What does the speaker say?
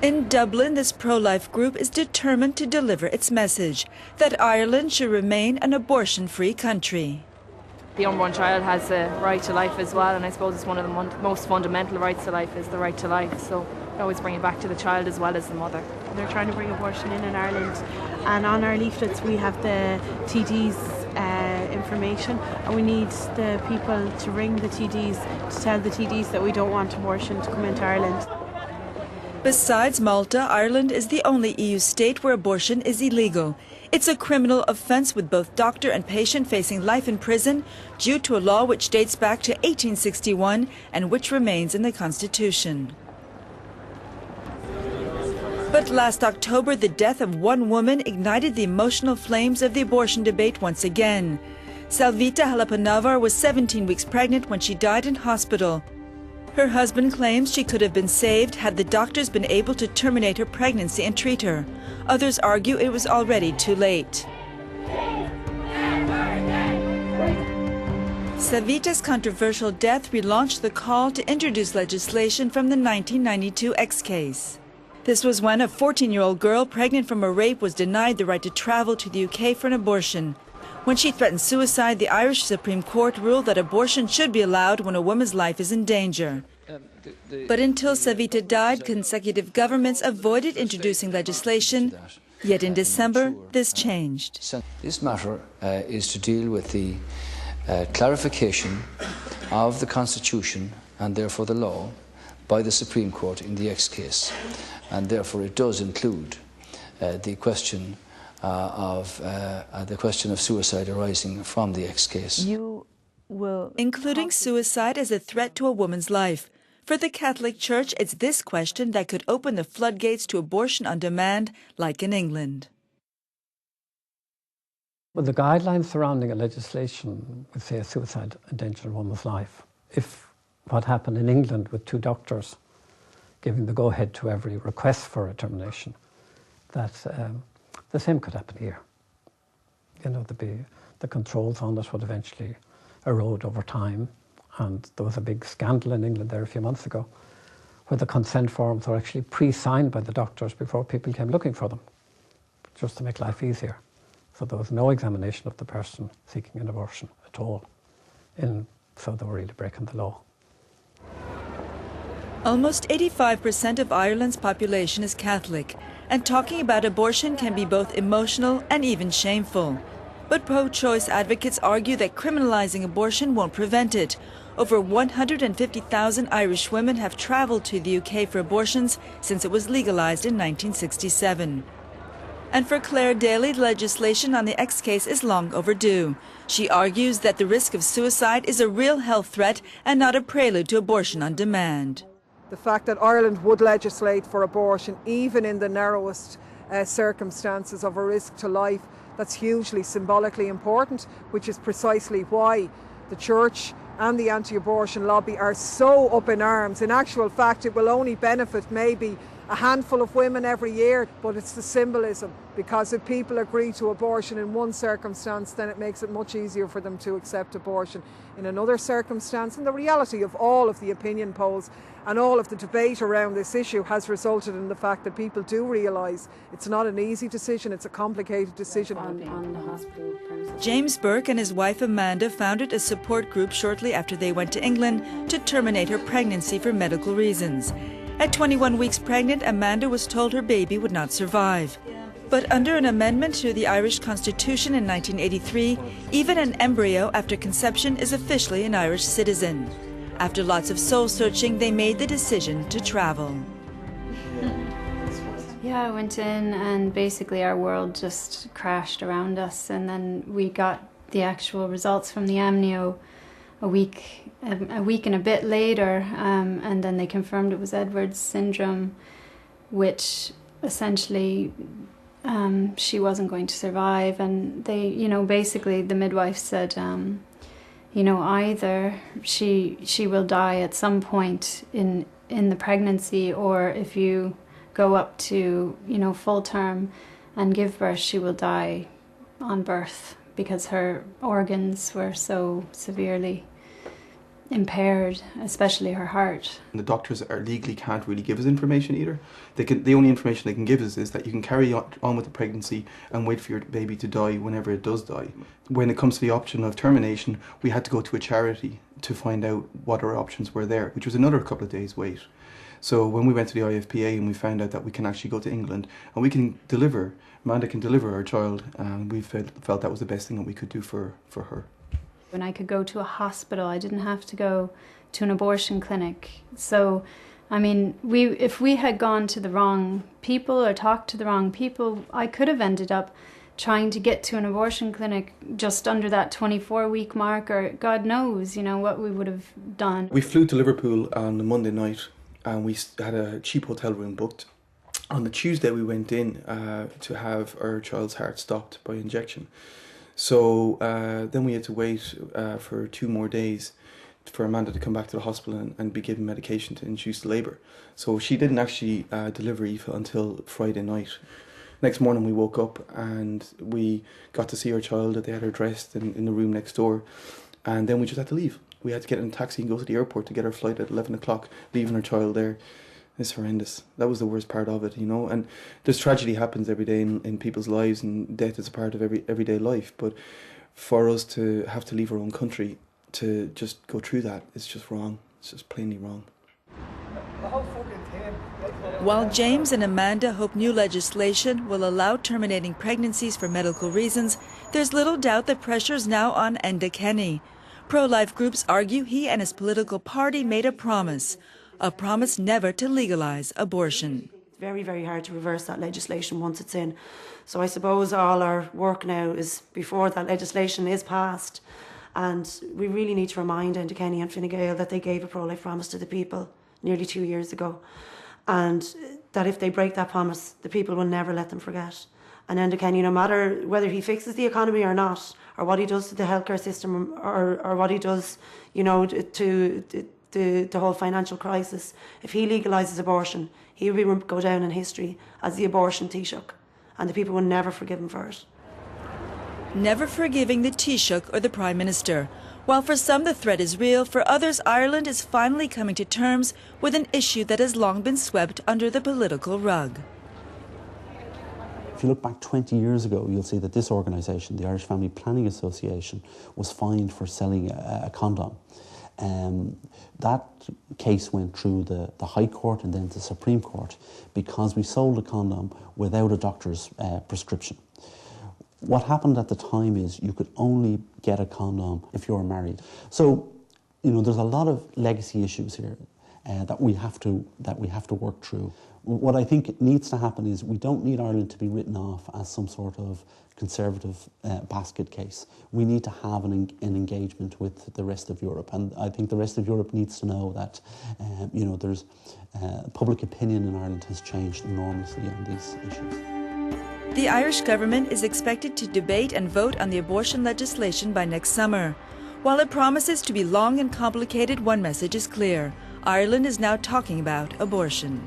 In Dublin, this pro-life group is determined to deliver its message that Ireland should remain an abortion-free country. The unborn child has a right to life as well, and I suppose it's one of the most fundamental rights to life is the right to life. So I always bring it back to the child as well as the mother. They're trying to bring abortion in Ireland, and on our leaflets we have the TD's information, and we need the people to ring the TDs to tell the TDs that we don't want abortion to come into Ireland. Besides Malta, Ireland is the only EU state where abortion is illegal. It's a criminal offence with both doctor and patient facing life in prison due to a law which dates back to 1861 and which remains in the Constitution. But last October, the death of one woman ignited the emotional flames of the abortion debate once again. Salvita Halappanavar was 17 weeks pregnant when she died in hospital. Her husband claims she could have been saved had the doctors been able to terminate her pregnancy and treat her. Others argue it was already too late. Savita's controversial death relaunched the call to introduce legislation from the 1992 X case. This was when a 14-year-old girl pregnant from a rape was denied the right to travel to the UK for an abortion. When she threatened suicide, the Irish Supreme Court ruled that abortion should be allowed when a woman's life is in danger. But until Savita died, consecutive governments avoided introducing legislation. Yet in December, this changed. This matter is to deal with the clarification of the Constitution and therefore the law by the Supreme Court in the X case. And therefore it does include the question of suicide arising from the X case. Including suicide as a threat to a woman's life. For the Catholic Church, it's this question that could open the floodgates to abortion on demand, like in England. Well, the guidelines surrounding a legislation would say a suicide endanger a woman's life. If what happened in England with two doctors giving the go-ahead to every request for a termination, that the same could happen here. You know, the controls on it would eventually erode over time. And there was a big scandal in England there a few months ago where the consent forms were actually pre-signed by the doctors before people came looking for them, just to make life easier. So there was no examination of the person seeking an abortion at all. So they were really breaking the law. Almost 85% of Ireland's population is Catholic, and talking about abortion can be both emotional and even shameful. But pro-choice advocates argue that criminalizing abortion won't prevent it. Over 150,000 Irish women have traveled to the UK for abortions since it was legalized in 1967. And for Claire Daly, legislation on the X case is long overdue. She argues that the risk of suicide is a real health threat and not a prelude to abortion on demand. The fact that Ireland would legislate for abortion, even in the narrowest circumstances of a risk to life, that's hugely symbolically important, which is precisely why the Church and the anti-abortion lobby are so up in arms. In actual fact, it will only benefit maybe a handful of women every year, but it's the symbolism, because if people agree to abortion in one circumstance, then it makes it much easier for them to accept abortion in another circumstance. And the reality of all of the opinion polls and all of the debate around this issue has resulted in the fact that people do realise it's not an easy decision, it's a complicated decision. On the hospital premises. James Burke and his wife Amanda founded a support group shortly after they went to England to terminate her pregnancy for medical reasons. At 21 weeks pregnant, Amanda was told her baby would not survive. But under an amendment to the Irish Constitution in 1983, even an embryo after conception is officially an Irish citizen. After lots of soul-searching, they made the decision to travel. Yeah, I went in and basically our world just crashed around us, and then we got the actual results from the amnio a week and a bit later, and then they confirmed it was Edwards syndrome, which essentially she wasn't going to survive. And they, you know, basically the midwife said, you know, either she will die at some point in the pregnancy, or if you go up to, you know, full term and give birth, she will die on birth, because her organs were so severely impaired, especially her heart. The doctors legally can't really give us information either. The only information they can give us is that you can carry on with the pregnancy and wait for your baby to die whenever it does die. When it comes to the option of termination, we had to go to a charity to find out what our options were there, which was another couple of days' wait. So when we went to the IFPA and we found out that we can actually go to England and we can deliver, Amanda can deliver our child, and we felt that was the best thing that we could do for her. When I could go to a hospital, I didn't have to go to an abortion clinic. So, I mean, if we had gone to the wrong people or talked to the wrong people, I could have ended up trying to get to an abortion clinic just under that 24-week mark, or God knows, you know, what we would have done. We flew to Liverpool on the Monday night and we had a cheap hotel room booked. On the Tuesday we went in to have our child's heart stopped by injection. So then we had to wait for 2 more days for Amanda to come back to the hospital and be given medication to induce labour. So she didn't actually deliver Aoife until Friday night. Next morning we woke up and we got to see our child, that they had her dressed in the room next door, and then we just had to leave. We had to get in a taxi and go to the airport to get our flight at 11 o'clock, leaving our child there. It's horrendous. That was the worst part of it, you know. And there's tragedy happens every day in people's lives, and death is a part of everyday life. But for us to have to leave our own country to just go through that, it's just wrong. It's just plainly wrong. While James and Amanda hope new legislation will allow terminating pregnancies for medical reasons, there's little doubt that pressure is now on Enda Kenny. Pro-life groups argue he and his political party made a promise never to legalize abortion. It's very, very hard to reverse that legislation once it's in. So I suppose all our work now is before that legislation is passed. And we really need to remind Enda Kenny and Fine Gael that they gave a pro-life promise to the people nearly 2 years ago. And that if they break that promise, the people will never let them forget. And Enda Kenny, no matter whether he fixes the economy or not, or what he does to the healthcare system, or what he does, you know, to the whole financial crisis, if he legalises abortion, he will go down in history as the abortion Taoiseach, and the people will never forgive him for it. Never forgiving the Taoiseach or the Prime Minister. While for some the threat is real, for others Ireland is finally coming to terms with an issue that has long been swept under the political rug. If you look back 20 years ago, you'll see that this organisation, the Irish Family Planning Association, was fined for selling a condom. That case went through the High Court and then the Supreme Court because we sold a condom without a doctor's prescription. What happened at the time is you could only get a condom if you were married. So, you know, there's a lot of legacy issues here that we have to work through. What I think needs to happen is we don't need Ireland to be written off as some sort of conservative basket case. We need to have an engagement with the rest of Europe, and I think the rest of Europe needs to know that you know, there's public opinion in Ireland has changed enormously on these issues. The Irish government is expected to debate and vote on the abortion legislation by next summer. While it promises to be long and complicated, one message is clear: Ireland is now talking about abortion.